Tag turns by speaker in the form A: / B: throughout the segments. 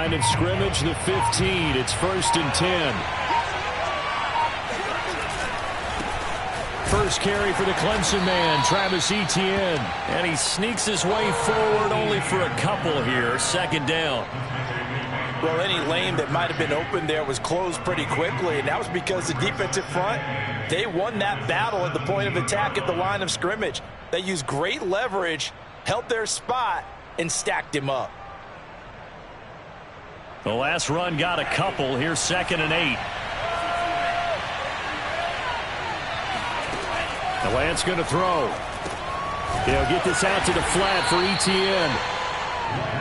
A: line of scrimmage, the 15. It's 1st and 10. First carry for the Clemson man, Travis Etienne. And he sneaks his way forward only for a couple here. 2nd down.
B: Well, any lane that might have been open there was closed pretty quickly, and that was because the defensive front, they won that battle at the point of attack at the line of scrimmage. They used great leverage, held their spot, and stacked him up.
A: The last run got a couple. Here's 2nd and 8. The Lance going to throw. He'll get this out to the flat for Etienne.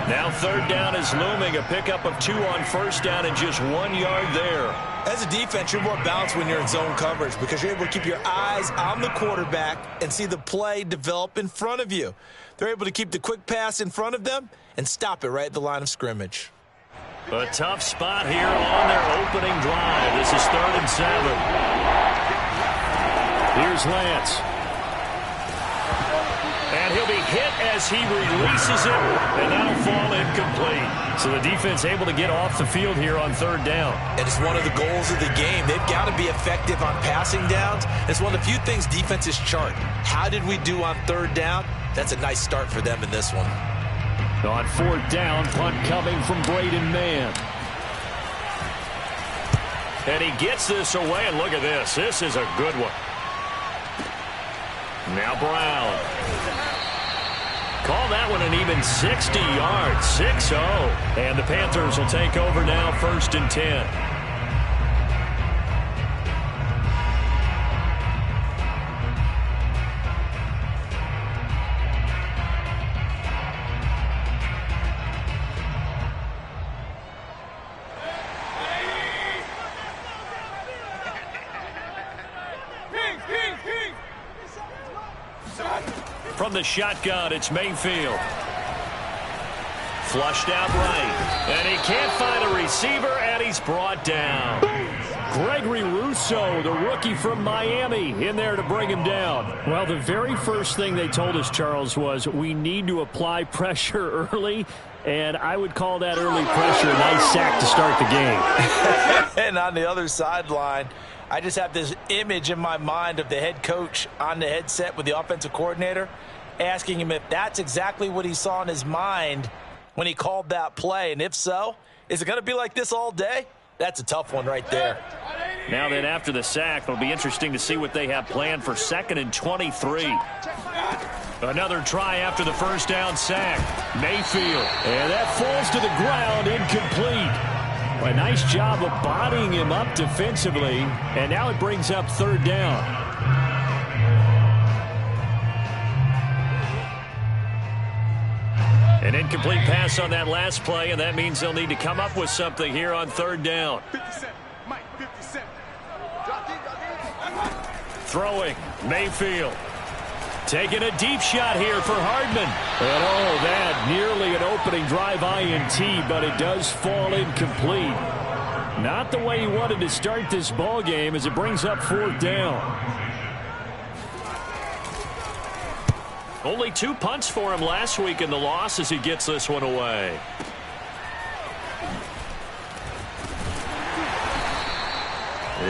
A: Now 3rd down is looming. A pickup of 2 on 1st down and just 1 yard there.
B: As a defense, you're more balanced when you're in zone coverage because you're able to keep your eyes on the quarterback and see the play develop in front of you. They're able to keep the quick pass in front of them and stop it right at the line of scrimmage.
A: A tough spot here on their opening drive. This is 3rd and 7. Here's Lance. And he'll be hit as he releases it, and that'll fall incomplete. So the defense able to get off the field here on 3rd down.
B: And it's one of the goals of the game. They've got to be effective on passing downs. It's one of the few things defenses chart. How did we do on 3rd down? That's a nice start for them in this one.
A: On 4th down, punt coming from Braden Mann. And he gets this away, and look at this. This is a good one. Now Brown. Call that one an even 60 yards, 6-0. And the Panthers will take over now, 1st and 10. From the shotgun, it's Mayfield. Flushed out right. And he can't find a receiver, and he's brought down. Gregory Rousseau, the rookie from Miami, in there to bring him down. Well, the very first thing they told us, Charles, was we need to apply pressure early. And I would call that early pressure a nice sack to start the game.
B: And on the other sideline, I just have this image in my mind of the head coach on the headset with the offensive coordinator asking him if that's exactly what he saw in his mind when he called that play. And if so, is it going to be like this all day? That's a tough one right there.
A: Now then, after the sack, it'll be interesting to see what they have planned for 2nd and 23. Another try after the 1st down sack. Mayfield. And that falls to the ground, incomplete. A nice job of bodying him up defensively. And now it brings up 3rd down. An incomplete pass on that last play, and that means they'll need to come up with something here on 3rd down. Throwing, Mayfield. Taking a deep shot here for Hardman. And oh, that nearly an opening drive INT, but it does fall incomplete. Not the way he wanted to start this ball game as it brings up 4th down. Only 2 punts for him last week in the loss as he gets this one away.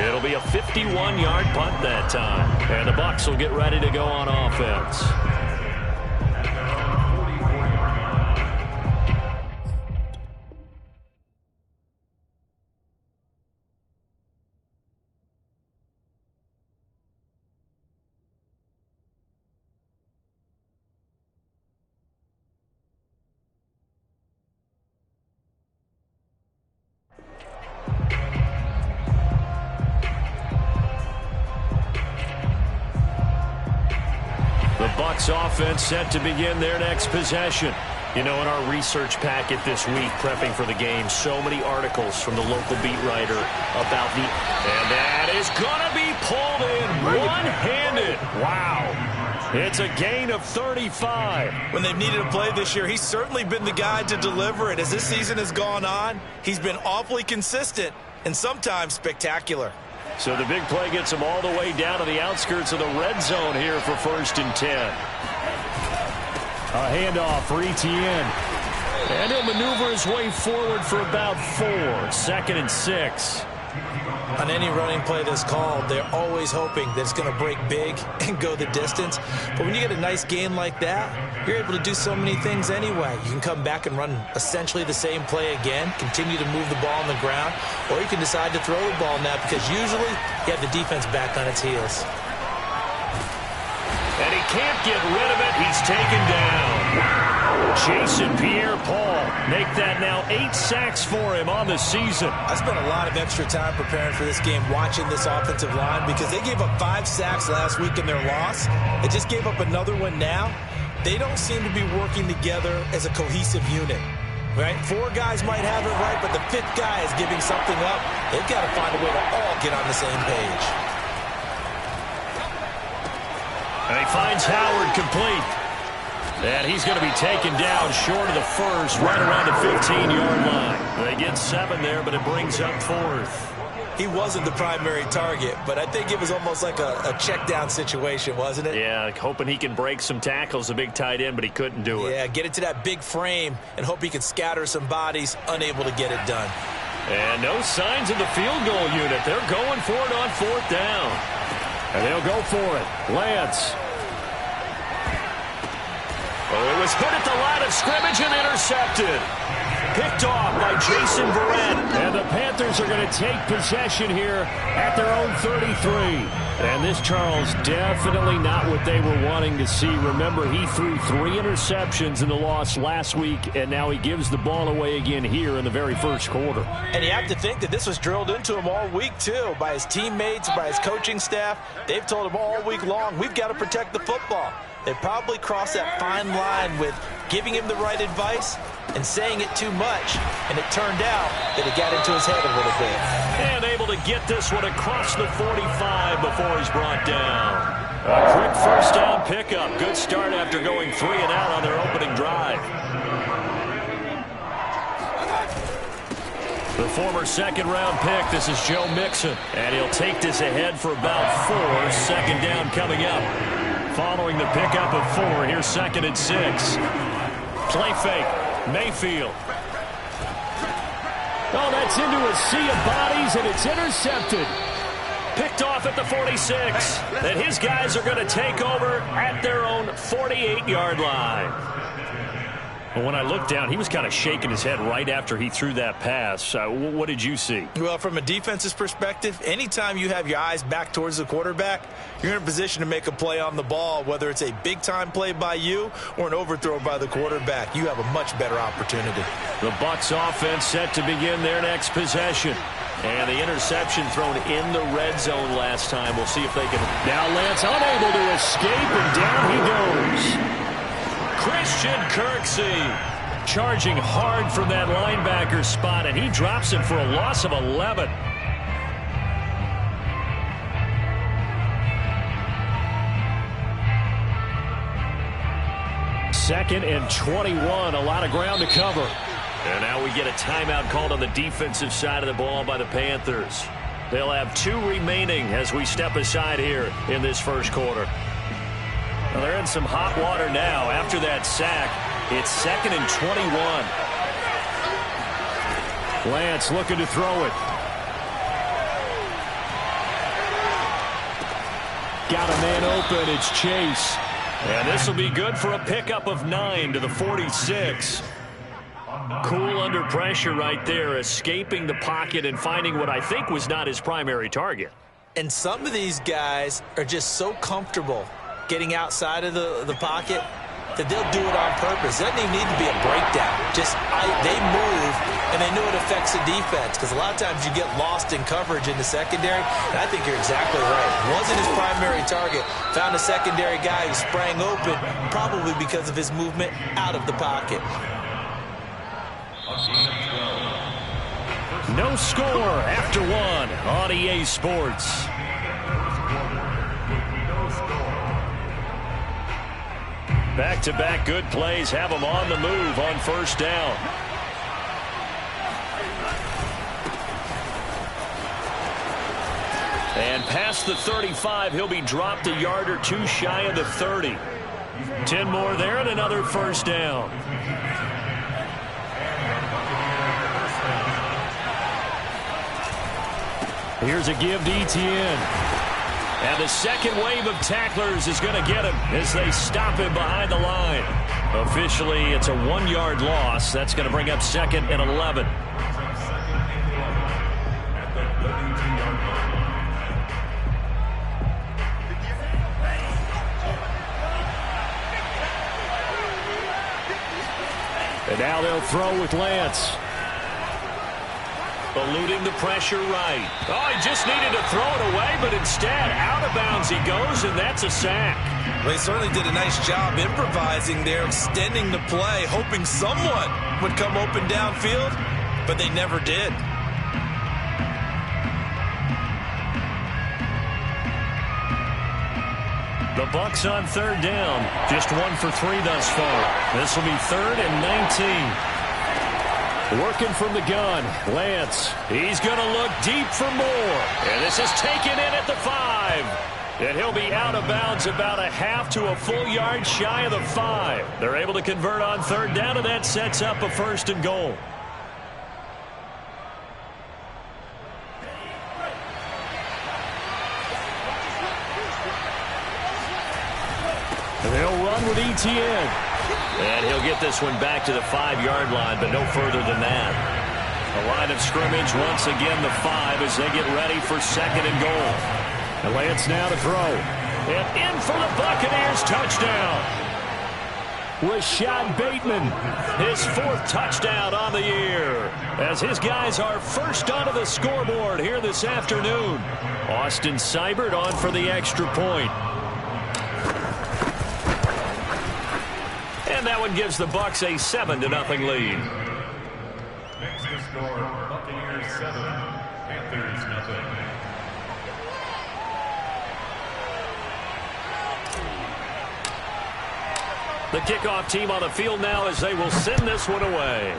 A: It'll be a 51-yard punt that time. And the Bucs will get ready to go on offense. Bucs offense set to begin their next possession. You know, in our research packet this week, prepping for the game, so many articles from the local beat writer about the... And that is going to be pulled in one-handed. Wow. It's a gain of 35.
B: When they've needed a play this year, he's certainly been the guy to deliver it. As this season has gone on, he's been awfully consistent and sometimes spectacular.
A: So the big play gets him all the way down to the outskirts of the red zone here for 1st and 10. A handoff for Etienne. And he'll maneuver his way forward for about 4. 2nd and 6.
B: On any running play that's called, they're always hoping that it's going to break big and go the distance. But when you get a nice gain like that, you're able to do so many things anyway. You can come back and run essentially the same play again, continue to move the ball on the ground, or you can decide to throw the ball now because usually you have the defense back on its heels.
A: And he can't get rid of it. He's taken down. Jason Pierre-Paul make that now 8 sacks for him on the season.
B: I spent a lot of extra time preparing for this game watching this offensive line because they gave up 5 sacks last week in their loss. They just gave up another one now. They don't seem to be working together as a cohesive unit. Right? 4 guys might have it right, but the 5th guy is giving something up. They've got to find a way to all get on the same page.
A: And he finds Howard complete. And he's going to be taken down short of the first, right around the 15-yard line. They get 7 there, but it brings up 4th.
B: He wasn't the primary target, but I think it was almost like a check-down situation, wasn't it?
A: Yeah, hoping he can break some tackles, a big tight end, but he couldn't do it.
B: Yeah, get into that big frame and hope he can scatter some bodies, unable to get it done.
A: And no signs of the field goal unit. They're going for it on 4th down. And they'll go for it. Lance. Oh, it was hit at the line of scrimmage and intercepted. Picked off by Jason Verrett. And the Panthers are going to take possession here at their own 33. And this, Charles, definitely not what they were wanting to see. Remember, he threw 3 interceptions in the loss last week, and now he gives the ball away again here in the very first quarter.
B: And you have to think that this was drilled into him all week, too, by his teammates, by his coaching staff. They've told him all week long, we've got to protect the football. They probably crossed that fine line with giving him the right advice and saying it too much, and it turned out that it got into his head a little bit.
A: And able to get this one across the 45 before he's brought down. A quick first down pickup. Good start after going 3 and out on their opening drive. The former second-round pick, this is Joe Mixon, and he'll take this ahead for about 4. 2nd down coming up. Following the pickup of 4, here's 2nd and 6. Play fake, Mayfield. Oh, that's into a sea of bodies, and it's intercepted. Picked off at the 46. And his guys are going to take over at their own 48-yard line. But when I looked down, he was kind of shaking his head right after he threw that pass. What did you see?
B: Well, from a defense's perspective, anytime you have your eyes back towards the quarterback, you're in a position to make a play on the ball, whether it's a big-time play by you or an overthrow by the quarterback. You have a much better opportunity.
A: The Bucs offense set to begin their next possession. And the interception thrown in the red zone last time. We'll see if they can. Now Lance unable to escape, and down he goes. Christian Kirksey charging hard from that linebacker spot, and he drops him for a loss of 11. Second and 21, a lot of ground to cover. And now we get a timeout called on the defensive side of the ball by the Panthers. They'll have 2 remaining as we step aside here in this first quarter. Well, they're in some hot water now. After that sack, it's 2nd and 21. Lance looking to throw it. Got a man open. It's Chase. And this will be good for a pickup of 9 to the 46. Cool under pressure right there, escaping the pocket and finding what I think was not his primary target.
B: And some of these guys are just so comfortable getting outside of the pocket that they'll do it on purpose. It doesn't even need to be a breakdown. Just they move, and they know it affects the defense, because a lot of times you get lost in coverage in the secondary, and I think you're exactly right. Wasn't his primary target. Found a secondary guy who sprang open, probably because of his movement out of the pocket.
A: No score after 1 on EA Sports. Back-to-back good plays have them on the move on first down. And past the 35, he'll be dropped a yard or 2 shy of the 30. 10 more there and another first down. Here's a give to Etienne. And the second wave of tacklers is going to get him as they stop him behind the line. Officially, it's a 1-yard loss. That's going to bring up 2nd and 11. And now they'll throw with Lance. Eluding the pressure right. Oh, he just needed to throw it away, but instead, out of bounds he goes, and that's a sack.
B: Well, he certainly did a nice job improvising there, extending the play, hoping someone would come open downfield, but they never did.
A: The Bucs on 3rd down. Just 1 for 3 thus far. This will be 3rd and 19. Working from the gun, Lance. He's going to look deep for more. And this is taken in at the 5. And he'll be out of bounds about a half to a full yard shy of the 5. They're able to convert on 3rd down, and that sets up a 1st and goal. And they'll run with Etienne. And he'll get this one back to the 5-yard line, but no further than that. A line of scrimmage once again the 5 as they get ready for 2nd and goal. And Lance now to throw. And in for the Buccaneers, touchdown. Rashad Bateman, his 4th touchdown on the year, as his guys are first onto the scoreboard here this afternoon. Austin Seibert on for the extra point. And that one gives the Bucs a 7-0 lead.
C: Next to score, Buccaneers 7, Panthers 0.
A: The kickoff team on the field now as they will send this one away.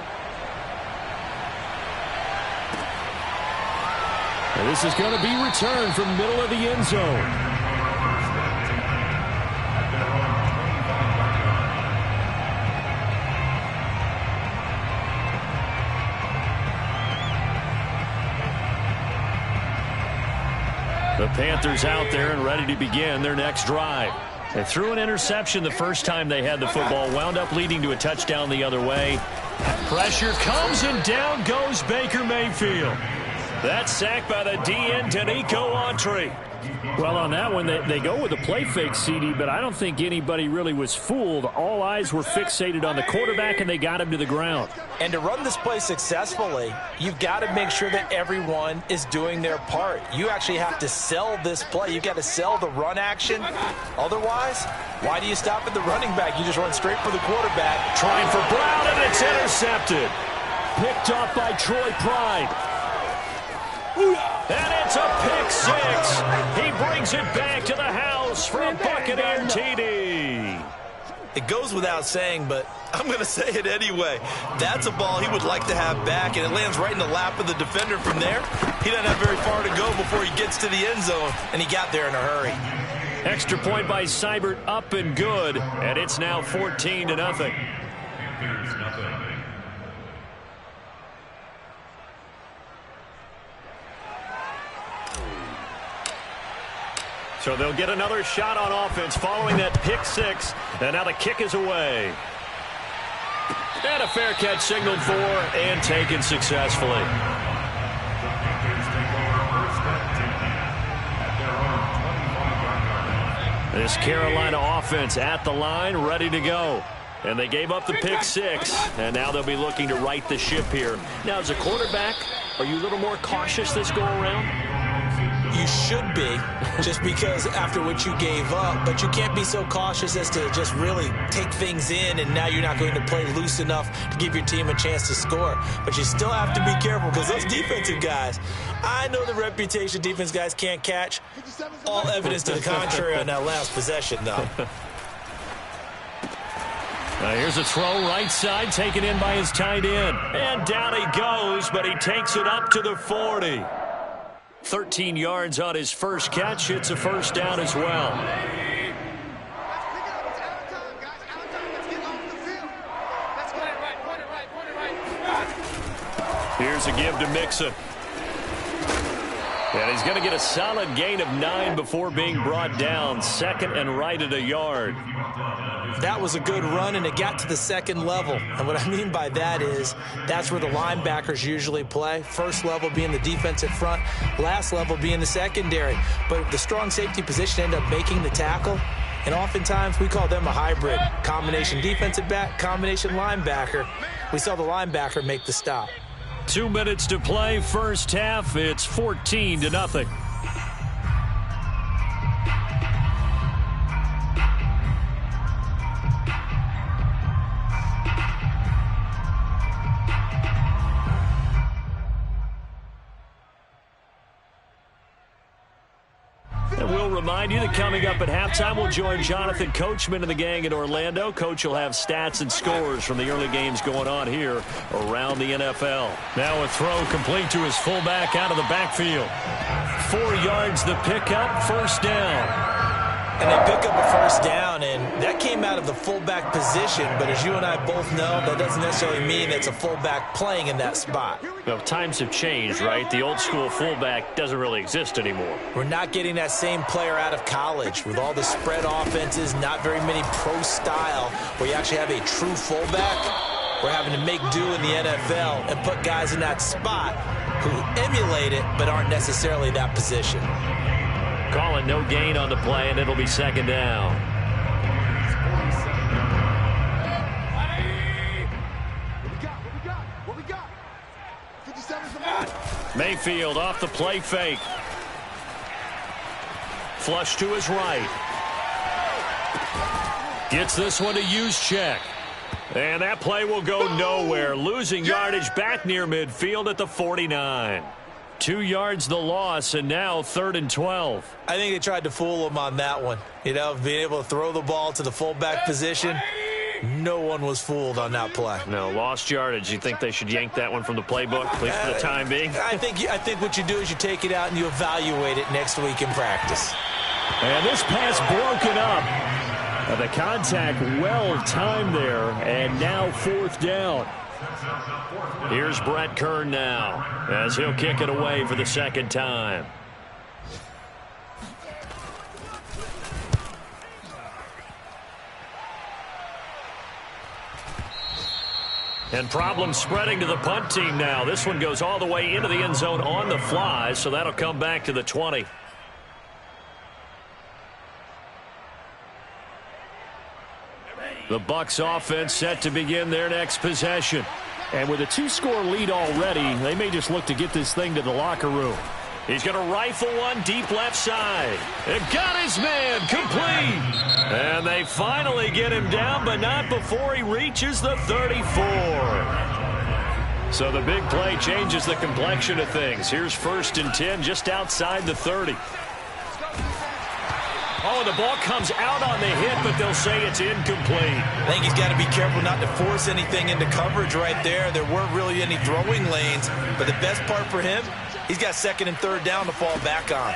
A: And this is going to be returned from middle of the end zone. The Panthers out there and ready to begin their next drive. They threw an interception the first time they had the football, wound up leading to a touchdown the other way. Pressure comes and down goes Baker Mayfield. That's sacked by the DN, Danico Autry. Well, on that one, they go with a play fake, CD, but I don't think anybody really was fooled. All eyes were fixated on the quarterback, and they got him to the ground.
B: And to run this play successfully, you've got to make sure that everyone is doing their part. You actually have to sell this play. You've got to sell the run action. Otherwise, why do you stop at the running back? You just run straight for the quarterback.
A: Trying for Brown, and it's intercepted. Picked off by Troy Pride. And it's a pick 6. He brings it back to the house for a Buccaneer TD.
B: It goes without saying, but I'm going to say it anyway. That's a ball he would like to have back, and it lands right in the lap of the defender from there. He doesn't have very far to go before he gets to the end zone, and he got there in a hurry.
A: Extra point by Seibert, up and good, and it's now 14-0.
C: Panthers 0.
A: So they'll get another shot on offense following that pick 6. And now the kick is away. And a fair catch signaled for and taken successfully. This Carolina offense at the line, ready to go. And they gave up the pick 6, and now they'll be looking to right the ship here. Now, as a quarterback, are you a little more cautious this go-around?
B: You should be, just because after what you gave up, but you can't be so cautious as to just really take things in, and now you're not going to play loose enough to give your team a chance to score. But you still have to be careful, because those defensive guys, I know the reputation defense guys can't catch. All evidence to the contrary on that last possession, though.
A: Here's a throw right side, taken in by his tight end. And down he goes, but he takes it up to the 40. 13 yards on his first catch. It's a first down as well. Here's a give to Mixon. And he's going to get a solid gain of 9 before being brought down. 2nd and right at a yard.
B: That was a good run, and it got to the second level. And what I mean by that is that's where the linebackers usually play. First level being the defensive front, last level being the secondary. But the strong safety position ended up making the tackle. And oftentimes we call them a hybrid. Combination defensive back, combination linebacker. We saw the linebacker make the stop.
A: 2 minutes to play, first half. It's 14-0. And we'll remind you that coming up at halftime, we'll join Jonathan Coachman and the gang in Orlando. Coach will have stats and scores from the early games going on here around the NFL. Now a throw complete to his fullback out of the backfield. 4 yards the pickup, first down.
B: And they pick up a first down, and that came out of the fullback position. But as you and I both know, that doesn't necessarily mean it's a fullback playing in that spot.
A: Well, times have changed, right? The old school fullback doesn't really exist anymore.
B: We're not getting that same player out of college with all the spread offenses, not very many pro style where you actually have a true fullback. We're having to make do in the NFL and put guys in that spot who emulate it but aren't necessarily that position.
A: Calling no gain on the play, and it'll be second down.
D: What we got? 57 from that.
A: Mayfield off the play fake. Flush to his right. Gets this one to Juszczyk. And that play will go nowhere. Losing yardage back near midfield at the 49. 2 yards the loss, and now 3rd and 12.
B: I think they tried to fool him on that one. You know, being able to throw the ball to the fullback position. No one was fooled on that play.
A: No, lost yardage. You think they should yank that one from the playbook, at least for the time being?
B: I think what you do is you take it out and you evaluate it next week in practice.
A: And this pass broken up. The contact well timed there, and now 4th down. Here's Brett Kern now as he'll kick it away for the second time. And problems spreading to the punt team now. This one goes all the way into the end zone on the fly, so that'll come back to the 20. The Bucs offense set to begin their next possession. And with a 2-score lead already, they may just look to get this thing to the locker room. He's going to rifle one deep left side. It got his man complete. And they finally get him down, but not before he reaches the 34. So the big play changes the complexion of things. Here's 1st and 10 just outside the 30. Oh, the ball comes out on the hit, but they'll say it's incomplete.
B: I think he's got to be careful not to force anything into coverage right there. There weren't really any throwing lanes, but the best part for him, he's got 2nd and 3rd down to fall back on.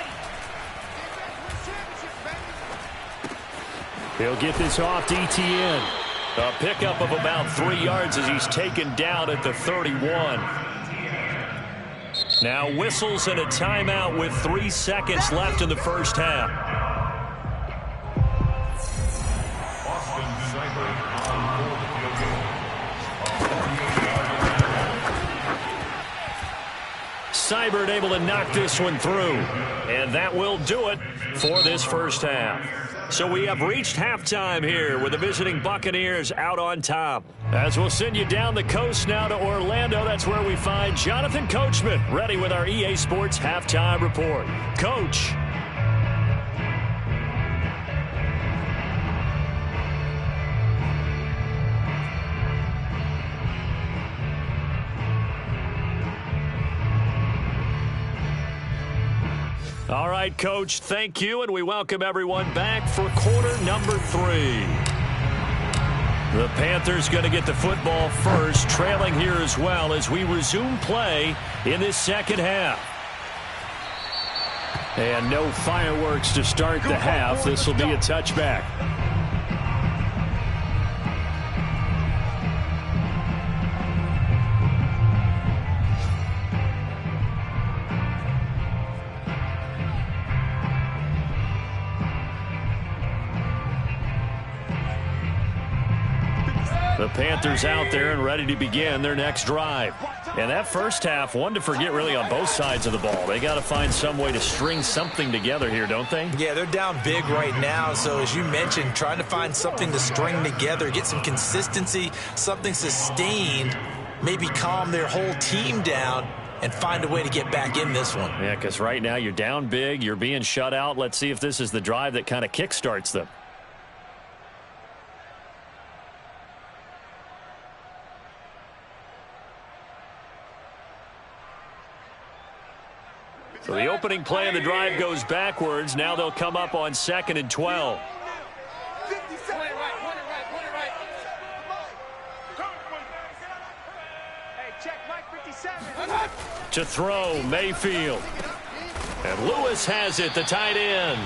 A: He'll get this off to Etienne. A pickup of about 3 yards as he's taken down at the 31. Now whistles and a timeout with 3 seconds left in the first half. Seibert able to knock this one through. And that will do it for this first half. So we have reached halftime here with the visiting Buccaneers out on top. As we'll send you down the coast now to Orlando, that's where we find Jonathan Coachman ready with our EA Sports halftime report. Coach. All right, Coach, thank you, and we welcome everyone back for quarter number 3. The Panthers going to get the football first, trailing here as well as we resume play in this second half. And no fireworks to start the half. This will be a touchback. The Panthers out there and ready to begin their next drive. And that first half, one to forget really on both sides of the ball. They got to find some way to string something together here, don't they?
B: Yeah, they're down big right now. So as you mentioned, trying to find something to string together, get some consistency, something sustained, maybe calm their whole team down and find a way to get back in this one.
A: Yeah, because right now you're down big, you're being shut out. Let's see if this is the drive that kind of kickstarts them. So the opening play of the drive goes backwards. Now they'll come up on 2nd and 12. To throw, Mayfield. And Lewis has it, the tight end.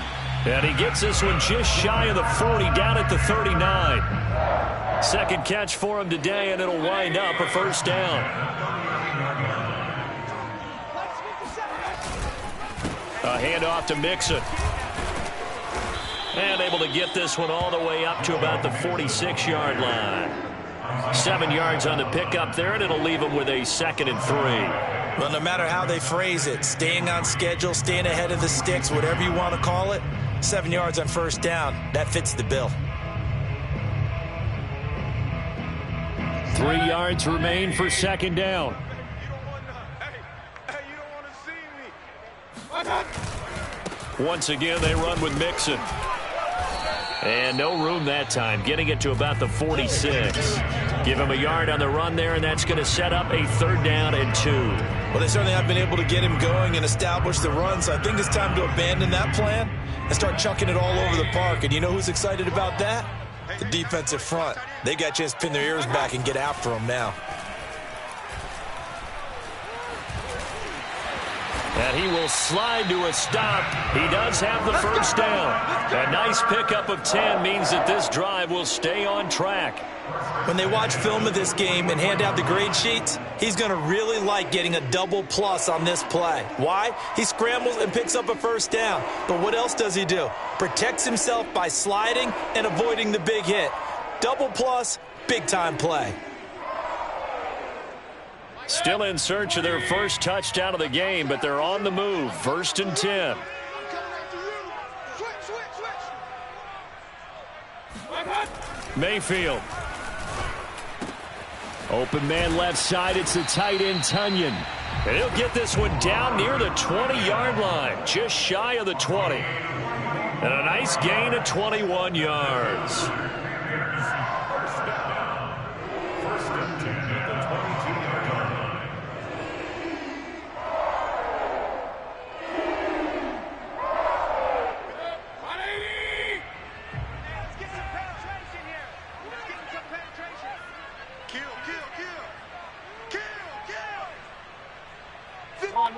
A: And he gets this one just shy of the 40, down at the 39. Second catch for him today, and it'll wind up a first down. A handoff to Mixon. And able to get this one all the way up to about the 46-yard line. 7 yards on the pickup there, and it'll leave them with a 2nd and 3.
B: Well, no matter how they phrase it, staying on schedule, staying ahead of the sticks, whatever you want to call it, 7 yards on first down, that fits the bill.
A: 3 yards remain for 2nd down. Once again, they run with Mixon. And no room that time, getting it to about the 46. Give him a yard on the run there, and that's going to set up a 3rd down and 2.
B: Well, they certainly have been able to get him going and establish the run, so I think it's time to abandon that plan and start chucking it all over the park. And you know who's excited about that? The defensive front. They got a chance to pin their ears back and get after him now.
A: And he will slide to a stop. He does have the first down. A nice pickup of 10 means that this drive will stay on track.
B: When they watch film of this game and hand out the grade sheets, he's going to really like getting a double plus on this play. Why? He scrambles and picks up a first down. But what else does he do? Protects himself by sliding and avoiding the big hit. Double plus, big-time play.
A: Still in search of their first touchdown of the game, but they're on the move. 1st and 10. Mayfield. Open man left side. It's the tight end, Tunyon. And he'll get this one down near the 20-yard line, just shy of the 20. And a nice gain of 21 yards.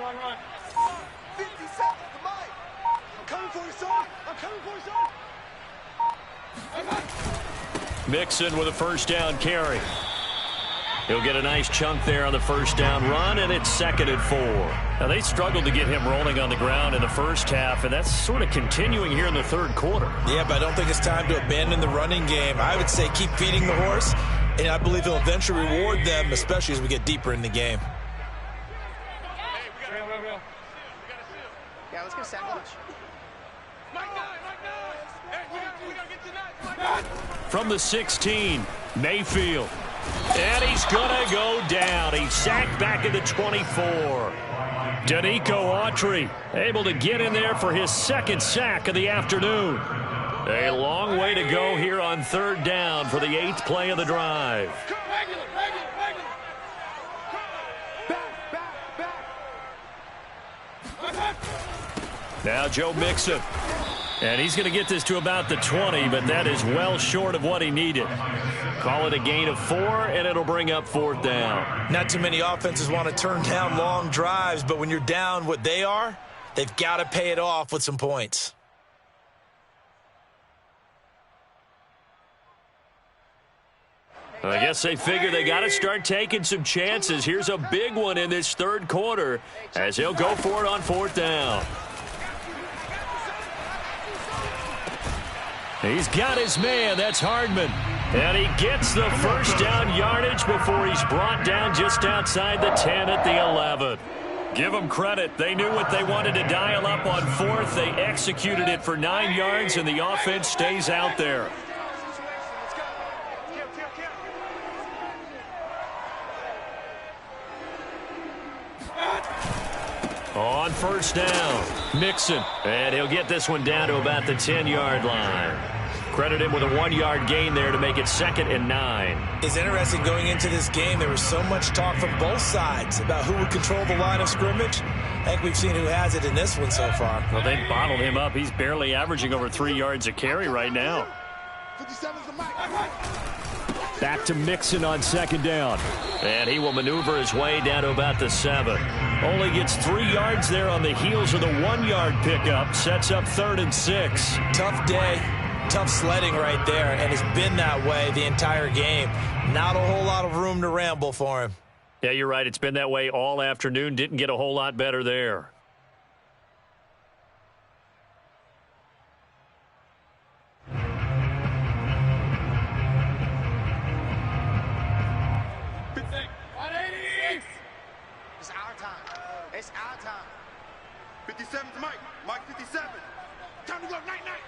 D: Run. 50 seconds, the mic. I'm coming for you, son.
A: Mixon with a first down carry. He'll get a nice chunk there on the first down run, and it's 2nd and 4. Now, they struggled to get him rolling on the ground in the first half, and that's sort of continuing here in the 3rd quarter.
B: Yeah, but I don't think it's time to abandon the running game. I would say keep feeding the horse, and I believe he'll eventually reward them, especially as we get deeper in the game.
E: Yeah, let's go sandwich.
A: From the 16, Mayfield. And he's going to go down. He's sacked back at the 24. Danico Autry able to get in there for his 2nd sack of the afternoon. A long way to go here on 3rd down for the 8th play of the drive. Now Joe Mixon. And he's going to get this to about the 20, but that is well short of what he needed. Call it a gain of 4, and it'll bring up 4th down.
B: Not too many offenses want to turn down long drives, but when you're down what they are, they've got to pay it off with some points.
A: I guess they figure they got to start taking some chances. Here's a big one in this 3rd quarter as he'll go for it on 4th down. He's got his man. That's Hardman. And he gets the first down yardage before he's brought down just outside the 10 at the 11. Give them credit. They knew what they wanted to dial up on fourth. They executed it for 9 yards, and the offense stays out there. On first down, Mixon. And he'll get this one down to about the 10-yard line. Credit him with a 1-yard gain there to make it 2nd and 9.
B: It's interesting going into this game. There was so much talk from both sides about who would control the line of scrimmage. I think we've seen who has it in this one so far.
A: Well, they bottled him up. He's barely averaging over 3 yards a carry right now. Back to Mixon on 2nd down. And he will maneuver his way down to about the 7. Only gets 3 yards there on the heels of the 1-yard pickup. Sets up 3rd and 6.
B: Tough day. Tough sledding right there, and it's been that way the entire game. Not a whole lot of room to ramble for him.
A: Yeah, you're right. It's been that way all afternoon. Didn't get a whole lot better there.
D: It's our time. It's our time. 57's Mike. Mike 57. Time to go. Night, night.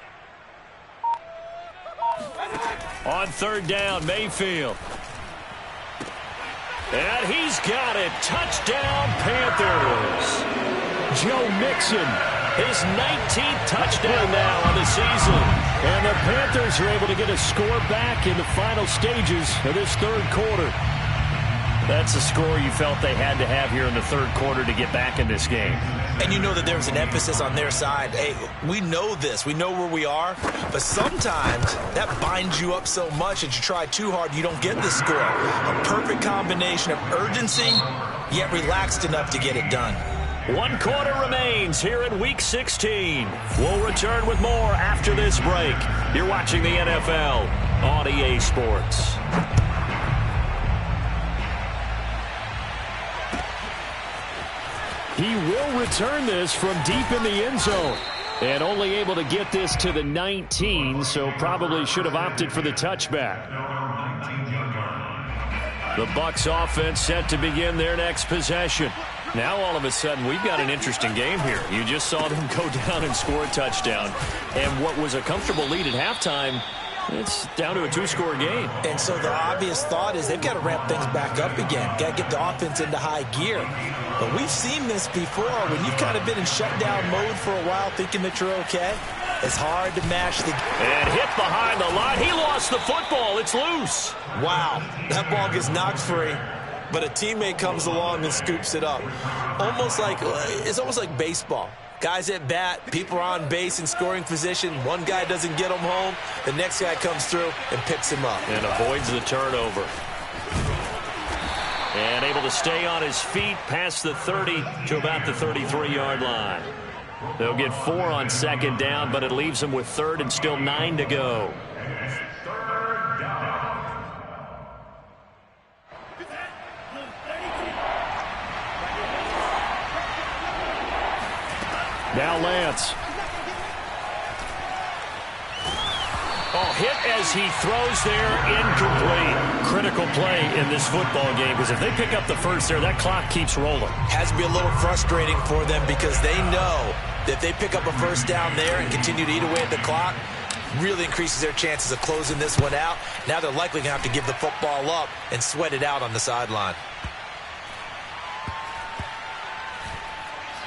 A: On 3rd down, Mayfield. And he's got it. Touchdown, Panthers. Joe Mixon, his 19th touchdown now on the season. And the Panthers are able to get a score back in the final stages of this 3rd quarter. That's a score you felt they had to have here in the 3rd quarter to get back in this game.
B: And you know that there's an emphasis on their side. Hey, we know this. We know where we are. But sometimes that binds you up so much that you try too hard, you don't get the score. A perfect combination of urgency, yet relaxed enough to get it done.
A: 1 quarter remains here in Week 16. We'll return with more after this break. You're watching the NFL on EA Sports. He will return this from deep in the end zone. And only able to get this to the 19, so probably should have opted for the touchback. The Bucs offense set to begin their next possession. Now all of a sudden we've got an interesting game here. You just saw them go down and score a touchdown. And what was a comfortable lead at halftime, it's down to a 2-score game.
B: And so the obvious thought is they've got to ramp things back up again. Got to get the offense into high gear. But we've seen this before when you've kind of been in shutdown mode for a while thinking that you're okay. It's hard to match the...
A: And hit behind the line. He lost the football. It's loose.
B: Wow. That ball gets knocked free, but a teammate comes along and scoops it up. It's almost like baseball. Guys at bat, people are on base in scoring position. One guy doesn't get him home. The next guy comes through and picks him up.
A: And avoids the turnover. And able to stay on his feet past the 30 to about the 33-yard line. They'll get 4 on 2nd down, but it leaves them with 3rd and still 9 to go. Now Lance. Oh, hit as he throws there, incomplete. Critical play in this football game, because if they pick up the first there, that clock keeps rolling.
B: Has to be a little frustrating for them because they know that if they pick up a first down there and continue to eat away at the clock, really increases their chances of closing this one out. Now they're likely going to have to give the football up and sweat it out on the sideline.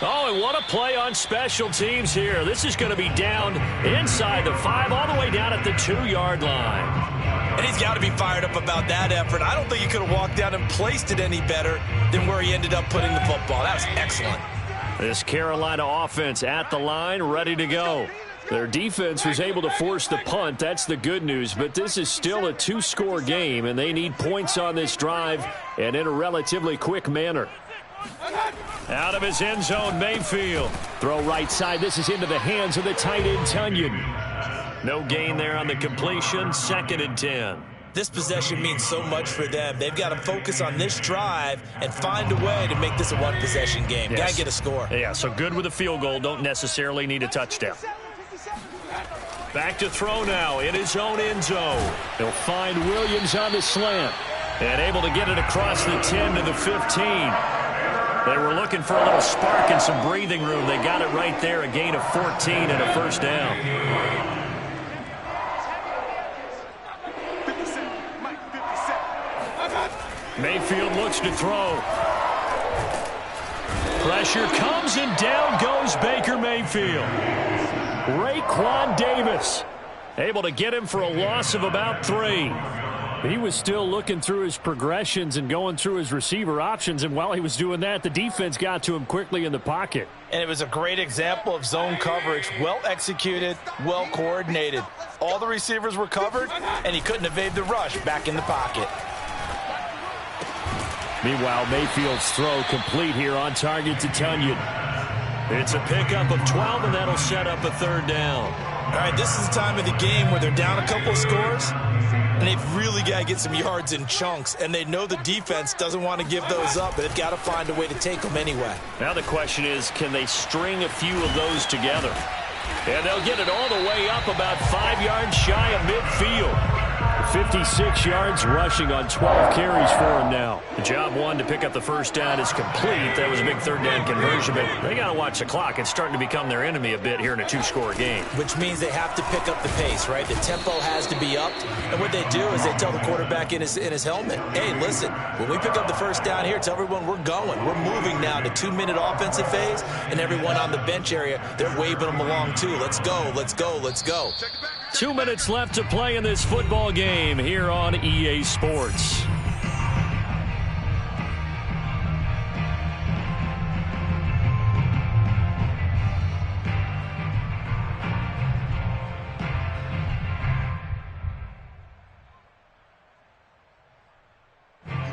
A: Oh, and what a play on special teams here. This is going to be down inside the 5, all the way down at the 2-yard line.
B: And he's got to be fired up about that effort. I don't think he could have walked down and placed it any better than where he ended up putting the football. That was excellent.
A: This Carolina offense at the line, ready to go. Their defense was able to force the punt. That's the good news. But this is still a 2-score game, and they need points on this drive and in a relatively quick manner. Out of his end zone, Mayfield. Throw right side. This is into the hands of the tight end, Tunyon. No gain there on the completion. 2nd and 10.
B: This possession means so much for them. They've got to focus on this drive and find a way to make this a one-possession game.
A: Yes.
B: Got to get a score.
A: Yeah, so good with a field goal. Don't necessarily need a touchdown. Back to throw now in his own end zone. He'll find Williams on the slant. And able to get it across the 10 to the 15. They were looking for a little spark and some breathing room. They got it right there, a gain of 14 and a first down.
D: 57, Mike, 57.
A: Mayfield looks to throw. Pressure comes and down goes Baker Mayfield. Raekwon Davis able to get him for a loss of about 3. He was still looking through his progressions and going through his receiver options, and while he was doing that, the defense got to him quickly in the pocket.
B: And it was a great example of zone coverage. Well executed, well coordinated. All the receivers were covered, and he couldn't evade the rush back in the pocket.
A: Meanwhile, Mayfield's throw complete here on target to Tunyon. It's a pickup of 12, and that'll set up a third down.
B: All right, this is the time of the game where they're down a couple of scores, and they've really got to get some yards in chunks, and they know the defense doesn't want to give those up, but they've got to find a way to take them anyway.
A: Now the question is, can they string a few of those together? And they'll get it all the way up about 5 yards shy of midfield. 56 yards rushing on 12 carries for him now. The job one to pick up the first down is complete. That was a big third down conversion, but they got to watch the clock. It's starting to become their enemy a bit here in a 2-score game.
B: Which means they have to pick up the pace, right? The tempo has to be upped. And what they do is they tell the quarterback in his helmet, hey, listen, when we pick up the first down here, tell everyone we're going. We're moving now to 2-minute offensive phase, and everyone on the bench area, they're waving them along too. Let's go, let's go, let's go.
A: 2 minutes left to play in this football game here on EA Sports.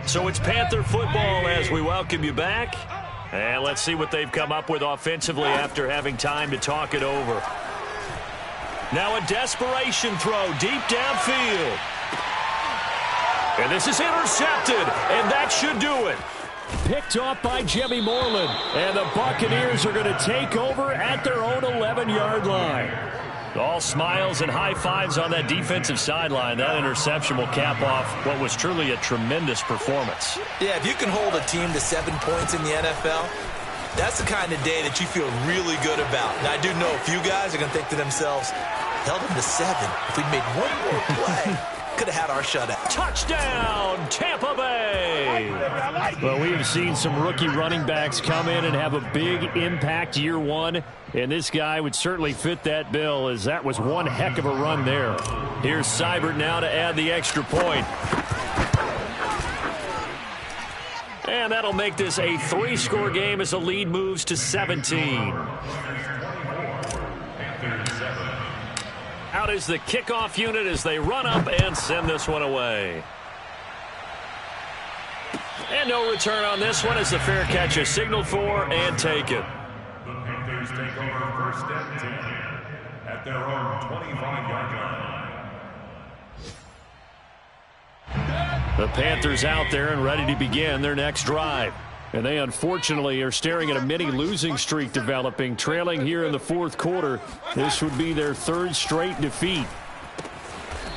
A: So it's Panther football as we welcome you back. And let's see what they've come up with offensively after having time to talk it over. Now a desperation throw deep downfield. And this is intercepted, and that should do it. Picked off by Jimmy Moreland, and the Buccaneers are going to take over at their own 11-yard line. All smiles and high fives on that defensive sideline. That interception will cap off what was truly a tremendous performance.
B: Yeah, if you can hold a team to 7 points in the NFL, that's the kind of day that you feel really good about. Now, I do know a few guys are going to think to themselves, held them to 7. If we'd made one more play, could have had our shutout.
A: Touchdown, Tampa Bay! Well, we have seen some rookie running backs come in and have a big impact year one, and this guy would certainly fit that bill, as that was one heck of a run there. Here's Seibert now to add the extra point. And that'll make this a 3-score game as the lead moves to 17. Out is the kickoff unit as they run up and send this one away. And no return on this one as the fair catch is signaled for and taken.
C: The Panthers take over first and 10 at their own 25-yard line.
A: The Panthers out there and ready to begin their next drive. And they unfortunately are staring at a mini losing streak developing, trailing here in the fourth quarter. This would be their 3rd straight defeat.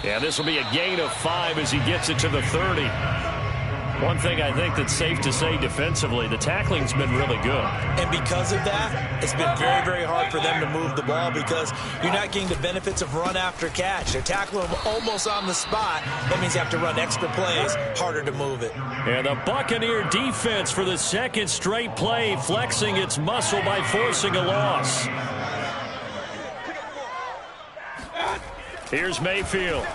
A: Yeah, this will be a gain of 5 as he gets it to the 30. One thing I think that's safe to say defensively, the tackling's been really good.
B: And because of that, it's been very, very hard for them to move the ball because you're not getting the benefits of run after catch. They're tackling them almost on the spot. That means you have to run extra plays, harder to move it.
A: And the Buccaneer defense for the 2nd straight play, flexing its muscle by forcing a loss. Here's Mayfield.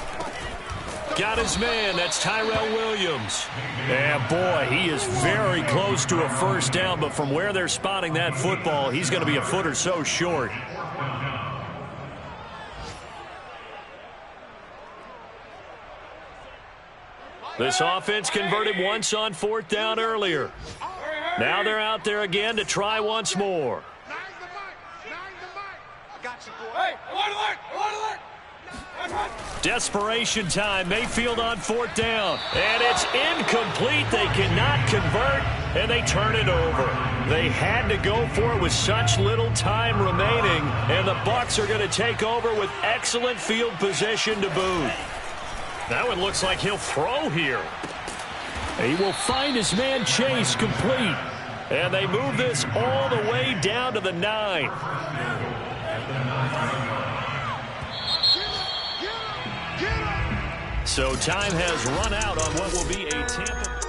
A: Got his man. That's Tyrell Williams. And boy, he is very close to a first down, but from where they're spotting that football, he's going to be a foot or so short. This offense converted once on 4th down earlier. Now they're out there again to try once more. Desperation time. Mayfield on 4th down. And it's incomplete. They cannot convert, and they turn it over. They had to go for it with such little time remaining, and the Bucs are going to take over with excellent field position to boot. Now it looks like he'll throw here. He will find his man Chase complete. And they move this all the way down to the 9. So time has run out on what will be a Tampa